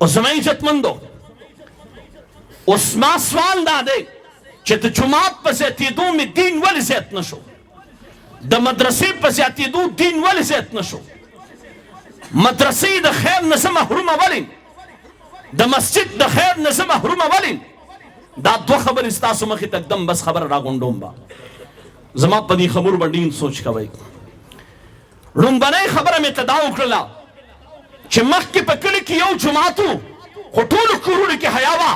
उसमें इज्जतमंदो उसमा सवाल दादे च जुमात पसेतीदू में दीन वल इज्जत नशो द मदरसे पसेतीदू दीन वल इज्जत नशो मदरसे द खैर नसम महरूम वलिन द मस्जिद द खैर नसम महरूम वलिन दा दो खबर इस्तासु मखी तक दम बस खबर रागुंडोंबा जमा पदी खबर बडीन सोच का भाई रुंबने खबर में तदाउ करला चिमख की पकड़ की यो जुमातू होटूल कुरुल की हयावा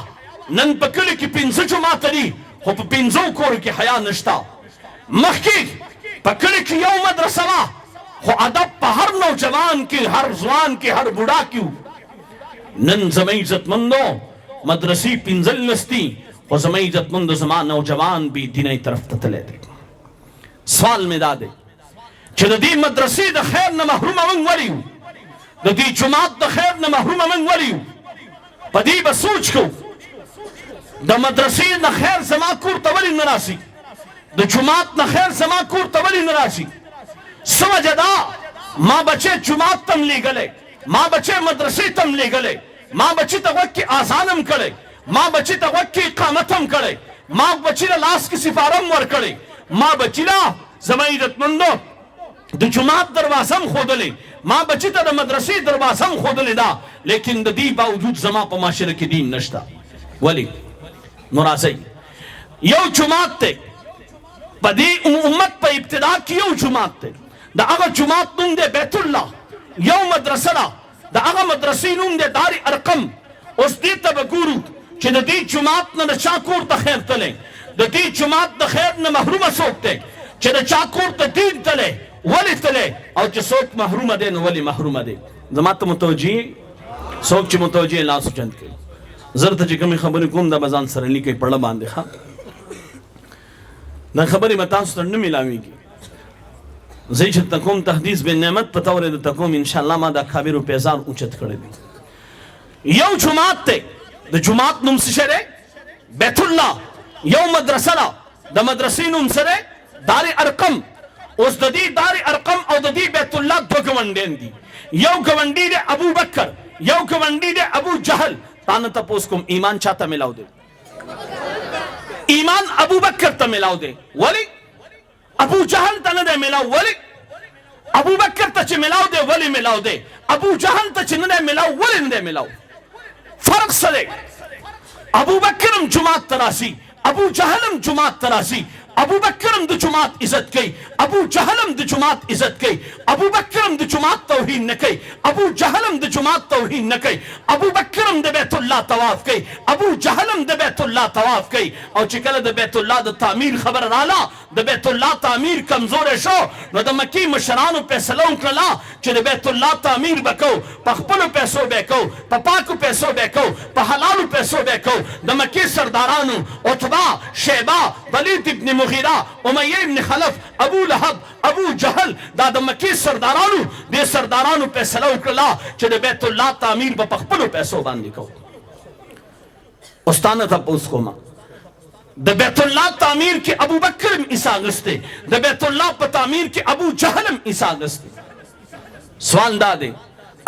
नन पकड़ की पिंजो जुमातरी हो पिंजो कोर की हया नश्ता मखकी पकड़ की यो मदरसवा हो अदब पहर नौजवान की हर जवान की हर बुढ़ा क्यों नन जमे इज्जतमंदो मदरसी पिंजल नस्ती हो जमे इज्जतमंदो जमा नौजवान भी दिने तरफ ततले थे सवाल में दादे चलदी मदरसी द खैर न महरूम मन वलियू दी जुमात द खैर न महरूम मन वलियू पदी बसूच को द मदरसी न खैर समाकुर तवली नरासी द जुमात न खैर समाकुर तवली नरासी समझदा मां बच्चे जुमात तम ले गले मां बच्चे मदरसे तम ले गले मां बच्चे तवक्की आजानम करे मां बच्चे तवक्की इकामतम करे मां बच्चे लाश की सिफारम वर करे मां बच्चीला जमाई रत्मंदो द जुमात दरवाज़म खोदले मां बच्ची द मदरसे दरवाज़म खोदले दा लेकिन द दी बावजूद जमा प माशरे की दीन नश्ता वली मुरासई यो जुमात ते पदी उम्मत पे इब्तिदा की यो जुमात ते द अगर जुमात नुम दे बैतुल्लाह यो मदरसा द अगर मदरसी नुम दे दारी अरकम उस दी तब गुरु च द दी जुमात न चाकुर त खैर तले द दी जुमात द खैर न महरूम सोकते च द चाकुर त दीन तले वली तले और च सोक महरूम दे न वली महरूम दे जमात मुतवजी सोक च मुतवजी ला सुचंद के जरत ज कमी खबर कोम द बजान सरली के पड़ बांधे खा न खबर मता सुन मिलावी की जैश तकोम तहदीस बिन नेमत पतावरे द तकोम इंशाअल्लाह मा द खाबिर पेजार उचत करे दी यो जुमात ते द जुमात नुम सिशरे बैतुल्लाह यो मदरसा द मदरसी नुम सरे दार अरकम उस ददी दार अरकम और ददी बैतुल्लाह दो गवंडेन दी यो गवंडी दे अबू बकर यो गवंडी दे अबू जहल तान तपोस कुम ईमान चाहता मिलाओ दे ईमान अबू बकर त मिलाओ दे वली अबू जहल तन दे मिलाओ वली अबू बकर तच मिलाओ दे वली मिलाओ दे अबू जहल तच न दे मिलाओ वली न दे मिलाओ फर्क सरे अबू बकरम जुमात तरासी अबू जहलम जुमात तरासी अबू बकरम द जुमात इज्जत कई अबू जहलम द जुमात इज्जत कई अबू बकरम द जुमात तौहीन न कई अबू जहलम द जुमात तौहीन न कई अबू बकरम द बैतुल्लाह तवाफ कई अबू जहलम द बैतुल्लाह तवाफ कई और चिकल द बैतुल्लाह द तामीर खबर राला द बैतुल्लाह तामीर कमजोर है शो न द मक्की मशरान फैसला उकला च द बैतुल्लाह तामीर बको पखपल पैसो बेको पपा को पैसो बेको पहलाल पैसो बेको द मक्की सरदारानु उतबा शैबा वलीद इब्न मुगीरा उमय्या इब्न खलफ अबू लहब अबू जहल दाद मक्की सरदारानु दे सरदारानु फैसला उकला च द बैतुल्लाह तामीर ब पखपल पैसो बांधी को उस्तान था उसको मा द बैतुल्लाह तामीर के अबू बकर ईसागस्ते द बैतुल्लाह तामीर के अबू जहलम ईसागस्ते सवाल दादे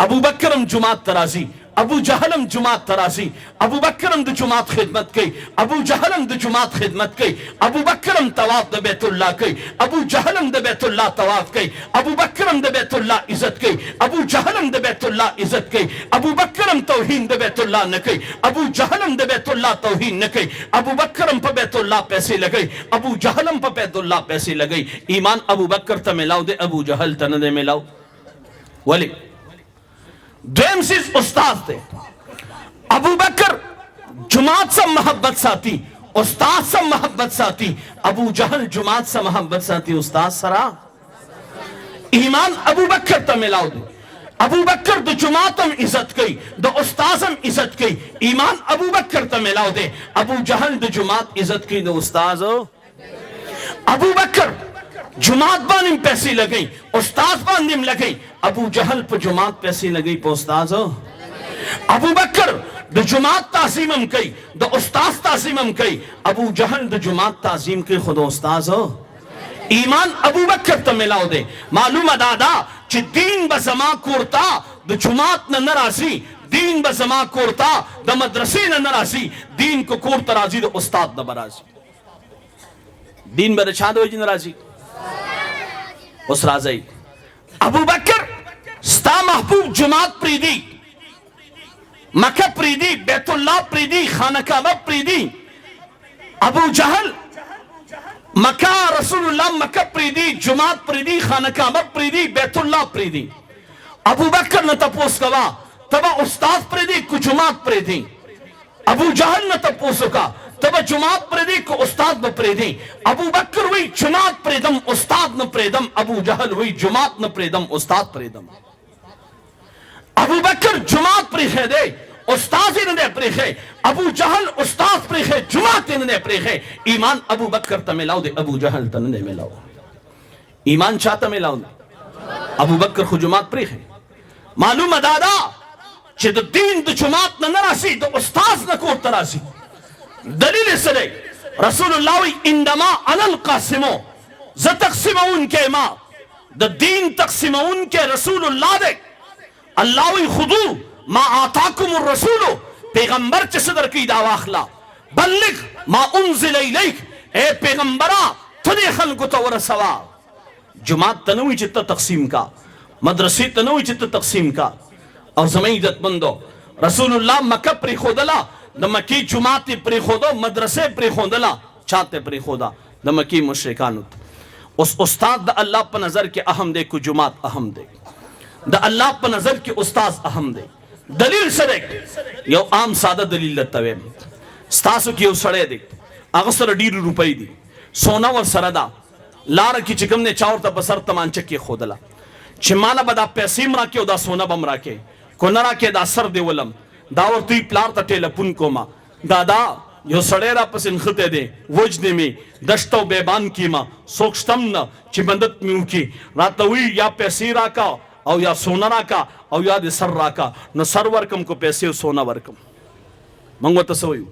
अबू बकरम जुमात तराजी अबू जहलम जुमात तराजी अबू बकरम द जुमात खिदमत कई अबू जहलम द जुमात खिदमत कई अबू बकरम तवाफ द बैतुल्लाह कई अबू जहलम द बैतुल्लाह तवाफ कई अबू बकरम द बैतुल्लाह इज्जत कई अबू जहलम द बैतुल्लाह इज्जत कई अबू बकरम तौहीन द बैतुल्लाह न कई अबू जहलम द बैतुल्लाह तौहीन न कई अबू बकरम पर बैतुल्लाह पैसे लगई अबू जहलम पर बैतुल्लाह पैसे लगई ईमान अबू बकर त मिलाओ दे अबू जहल तन दे मिलाओ वली द्वेम चीज उस्ताद थे अबू बकर जुमात से मोहब्बत साथी उस्ताद से मोहब्बत साथी अबू जहल जुमात से मोहब्बत साथी उस्ताद सरा ईमान अबू बकर त मिलाओ दे अबू बकर द जुमातम इज्जत कई द उस्ताजम इज्जत कई ईमान अबू बकर त मिलाओ दे अबू जहल द जुमात इज्जत कई द उस्ताज अबू बकर जुमात बानिम पैसे लगई उस्ताद बानिम लगई अबू जहल पर जुमात पैसे लगई पर उस्ताद अबू बकर द जुमात ताजीमम कई द उस्ताद ताजीमम कई अबू जहल द जुमात ताजीम कई खुद उस्ताद ईमान अबू बकर त मिलाओ दे मालूम दादा च दीन बसमा कोरता द जुमात न नरासी दीन ब जमा कोरता द मदरसे न नाराजी दीन को कोर तराजी द उस्ताद न बराजी दीन ब छाद हो जी नाराजी उस राजी अबू बकर स्ता महबूब जुमात प्रीदी मक्का प्रीदी बैतुल्लाह प्रीदी खाना काबा प्रीदी अबू जहल मक्का रसूलुल्लाह मक्का प्रीदी जुमात प्रीदी खाना काबा प्रीदी बैतुल्लाह प्रीदी अबू बकर न तपोस कवा तब उस्ताद प्रीदी को जुमात प्रीदी अबू जहल न तपोस का तब जुमात प्रीदी को उस्ताद न प्रीदी अबू बकर हुई जुमात प्रीदम उस्ताद न प्रीदम अबू जहल हुई जुमात न प्रीदम उस्ताद प्रीदम अबू बकर जुमात प्रीखे दे उस्ताद ने प्रीखे अबू जहल उस्ताद प्रीखे जुमात ने प्रीखे ईमान अबू बकर तमिलाओ दे अबू जहल तने मिलाओ ईमान चाहता मिलाओ अबू बकर खु जुमात प्रीखे मालूम दादा चे दीन द जुमात न नरासी द उस्ताद न को तरासी दलील सरे रसूलुल्लाह इंदमा अनल कासिमो ज तकसीमउन के मा द दीन तकसीमउन के रसूलुल्लाह दे अल्लाह खुदू मा आताकुम रसूलो पैगंबर च सदर की दावाखला बल्लिग मा उनजिल इलैक ए पैगंबरा तने खल्क तो वरसवा जुमात तनवी चित्त तकसीम का मदरसे तनवी चित्त तकसीम का और समय इज्जत बंदो रसूलुल्लाह मक्का प्री खोदला द मक्की जुमात प्री खोदो मदरसे प्री खोदला चाहते प्री खोदा द मक्की मुशरिकान उस उस्ताद द अल्लाह पर नजर के अहम दे को जुमात अहम दे द अल्लाह पर नजर के उस्ताद अहम दे दलील सरे यो आम सादा दलील तवे स्तासु की सड़े दे अगसर डीर रुपई दी सोना व सरदा लार की चिकम ने चावर तब बसर तमान चक्के खोदला चिमाला बदा पैसीम राके उदा सोना बम राके कोनरा के दा सर देवलम दावर तुई प्लार तटे लपुन कोमा दादा यो सड़ेरा पसिन खते दे वजने में दश्तो बेबान की मां सोक्ष्तम न चिमंदत में उनकी रातवी या पैसीरा का और या सोनारा का और या सर्रा का न सरवर्कम को पैसे सोना वर्कम मंगवत सोयु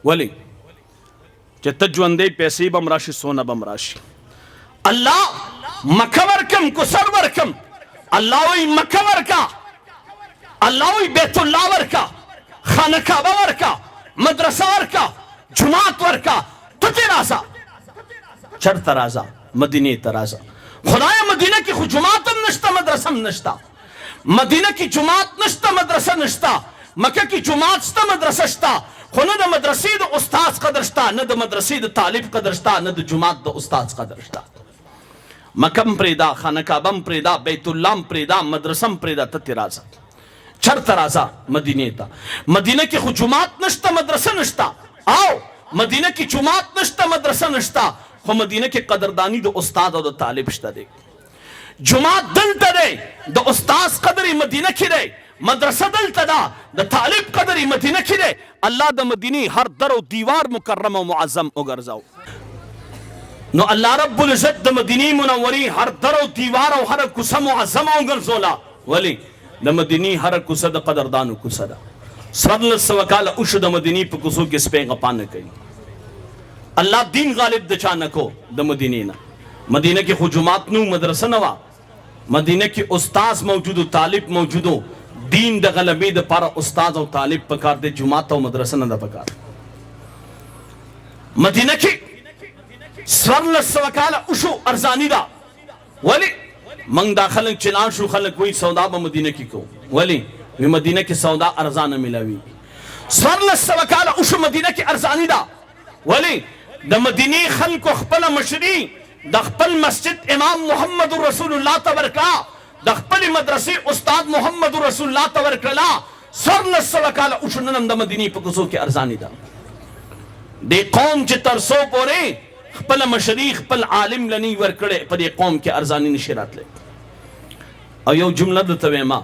वली चित्तज्वंदे पैसे बम राशि सोना बम राशि अल्लाह मखवर्कम को सरवर्कम अल्लाह मखवर का अल्लाह बैतुल्लाह वर का खाना काबा वर का मदरसा वर का जुमात वर का तो तेराजा चर तराजा मदीने तराजा खुदाया मदीना की जुमातम नश्ता मदरसम नश्ता मदीना की जुमात नश्ता मदरसा नश्ता मक्का की जुमात स्ता मदरसा स्ता खुना द मदरसे द उस्ताद कदरस्ता न द मदरसे द तालिब कदरस्ता न द जुमात द उस्ताद कदरस्ता मकम प्रेदा खाना काबम प्रेदा बैतुल्लाह प्रेदा मदरसम प्रेदा ततिराजा चर तराजा मदीने ता मदीना की जुमात नश्ता मदरसा नश्ता आओ मदीना की जुमात नश्ता मदरसा नश्ता खो मदीना के कदरदानी दो उस्ताद और तालिब शता दे जुमात दल तदे दो उस्ताद कदरी मदीना खिरे मदरसा दल तदा द तालिब कदरी मदीना खिरे अल्लाह द मदीनी हर दरो दीवार मुकर्रम व मुअज्जम उगर जाओ नो अल्लाह रब्बुल इज्जत द मदीनी मुनव्वरी हर दरो दीवार और हर कुसम मुअज्जम उगर जोला वली द मदीनी हर कुसद कदरदान कुसदा सदल सवकाल उश द मदीनी पे कुसु के स्पे गपान कई अल्लाह दीन गालिब दचानको द मदीना मदीना के हुजुमात नु मदरसा नवा मदीना के उस्ताद मौजूद तालिब मौजूदो दीन द गलबे द पारा उस्ताद और तालिब पकार दे जुमात और मदरसा न द पकार मदीना के स्वर्ण सवकाल उशु अरजानी दा वली मंग दाखल चिलान शु खलक कोई सौदा ब मदीना की को वली वे मदीना के सौदा अरजान मिलावी स्वर्ण सवकाल उशु मदीना के अरजानी दा वली द मदीनी खल को खपल मशरी द खपल मस्जिद इमाम मोहम्मद रसूलुल्लाह तबरका द खपल मदरसे उस्ताद मोहम्मद रसूलुल्लाह तबरकला स्वर्ण सवकाल उशु नंद मदीनी पकुसो के अरजानी दा दे कौम च तरसो पोरे खपल मशरी खपल आलिम लनी वरकड़े पर ये कौम के अरजानी निशिरात ले और यो जुमला द तवेमा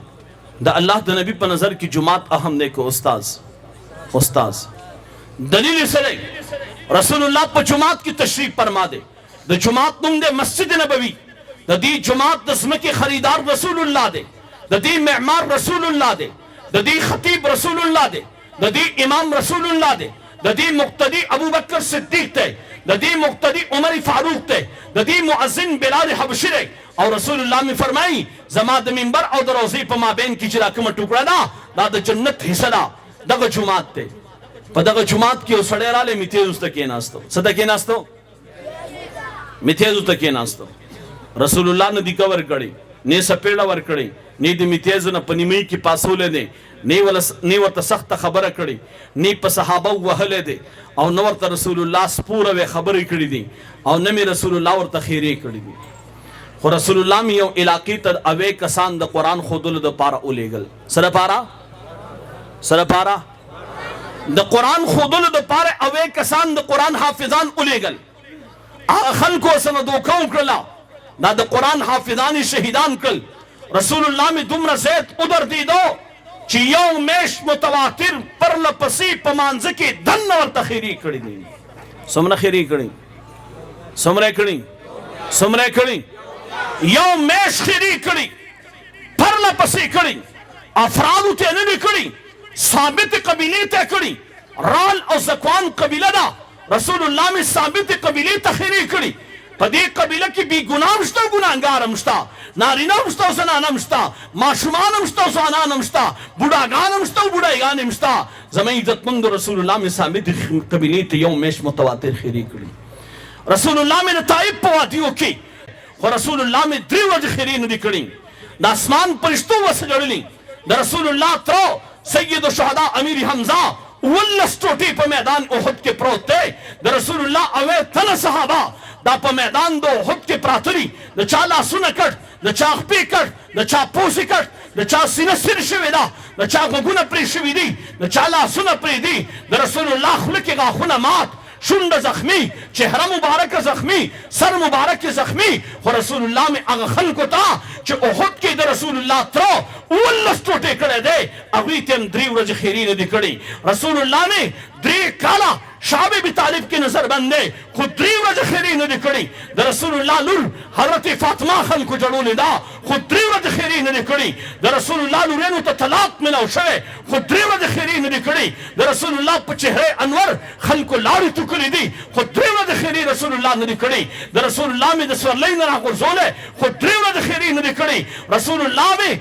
द अल्लाह द नबी पर नजर की जुमात अहम ने को उस्ताद दलील सरे रसूलुल्लाह पर जुमात की तशरीफ फरमा दे द जुमात तुम दे मस्जिद नबवी द दी जुमात दस्म के खरीदार रसूलुल्लाह दे द दी मेहमान रसूलुल्लाह दे द दी खतीब रसूलुल्लाह दे द दी इमाम रसूलुल्लाह दे द दी मुक्तदी अबू बकर सिद्दीक थे د دې مقتدی عمر فاروق ته د دې مؤذن بلال حبشي دی او رسول الله می فرمایي زما د منبر او د روزي په مابین کې چې را کومه ټوکړه ده دا د جنت حصہ ده دغه جمعات ته په دغه جمعات کې وسړی رااله میته اوسته کې ناستو صدا کې ناستو میته اوسته کې ناستو رسول الله نه دی کور کړي نه سپېړه ور کړي نه د میتیز نه پنیمې کې پاسولې دي نه ورته سخت خبره کړي نه په صحابه وهلې دي او نو ورته رسول الله سپوره خبرې کړې دي او نه می رسول الله ورته خیره کړې دي خو رسول الله می یو علاقې ته اوې کسان د قران خودلو د پاره اولېګل سره پارا د قران خودلو د پاره اوې کسان د قران حافظان اولېګل خلکو سره دوکه وکړه دا د قران حافظان شهیدان کړل رسول الله می دومره زیات ادر دیدو چې یو میش متواتر پر لپسې په مانځ کې دن ورته خیری کړی دي سمره خیری کړی سمره کړی یو میش خیری کړی پر لپسې کړی افراد ته نه کړی ثابت قبیله ته کړی رال او زکوان قبیله دا رسول الله می ثابت قبیله ته خیری کړی په دې قبیله کې بی ګناه مشته ګناګار مشته نارینه مشته زنانه مشته ماشومان مشته زنانه مشته بوډاګان مشته بوډایګان مشته زموږ عزتمند رسول الله می ثابت قبیله ته یو میش متواتر خیری کړی رسول الله می طائف په وادیو کې خو رسول الله می درې ورځې خیری نه دی کړی د اسمان پرشتو وسجړلی د رسول الله تر سید الشهدا امیر حمزه ولس ټوټې په میدان احد کې پروت دی د رسول الله اوې تنه صحابه دا په میدان د احد کې پراته دي د چا لاسونه کټ د چا خپې کټ د چا پوسې کټ د چا سینه سیر شوې ده د چا غوږونه پرې شوي دي د چا لاسونه پرې دي د رسول الله خوله کې غاښونه مات شونډه زخمی چهره مبارک زخمی سر مبارک زخمی خو رسول الله می هغه خلکو ته چې احد کې د رسول الله تر ولس ټوټې کړی دی هغوی ته هم درې ورځې خیري نه دي کړي رسول الله می درې کاله شاه ابي طالب کې نظر بند دی خو درې ورځې خیري نه دي کړي د رسول الله لور حضرت فاطمه خلکو جوړولې ده خو درې ورځې خیري نه دي کړي د رسول الله لورینو ته طلاق ملاو شوی خو درې ورځې خیري نه دي کړي د رسول الله په چهره انور خلکو لارې توکلې دي خو درې ورځې خیري رسول الله نه دي کړي د رسول الله مې د سورلۍ نه راغورځولی خو درې ورځې خیري نه دي کړي رسول الله مې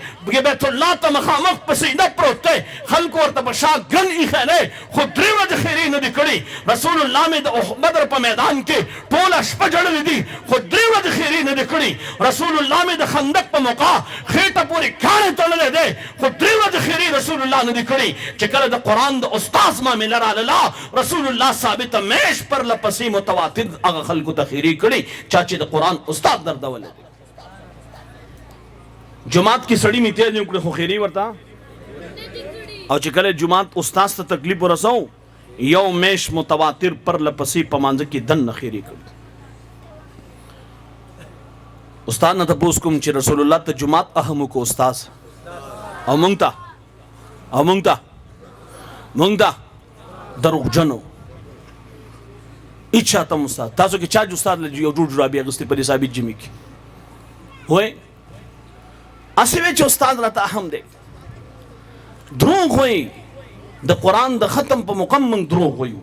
بیت الله ته مخامخ په سجده پروت دی خلکو ورته په شا ګن ایښی دی خو درې ورځې خیري نه دي کړي رسول الله مې د بدر په میدان کې ټوله شپه جړلې دي خو درې ورځې خیري نه دي کړي رسول الله مې د خندق په موقع خېټه پورې کاڼې تړلی دی خو درې ورځې خیري رسول الله نه دي کړي چې کله د قرآن د استاذ معامله راغله رسول الله ثابته میش پر لپسې متواتر هغه خلکو ته خیري کړي چا چې د قرآن استاد دردولی دی جماعت کې سړی می تیز نه کړي خو خیري ورته او چې کله جماعت استاد ته تکلیف ورسو یو میش متواتر پر لپسې په مانځ کې دن نه خیري کړي استاد نه تپوس کوم چې رسول الله ته جماعت اهم کو استاد او مونږ ته دروغجنو اچھا تم استاد تاسو کې چا استاد له یو جوړ جوړابي اغستې په دې ثابت جمی کې وای اسی وچ استاد راته اهم دی دروغ وای د قرآن د ختم په مقام من دروغ وایو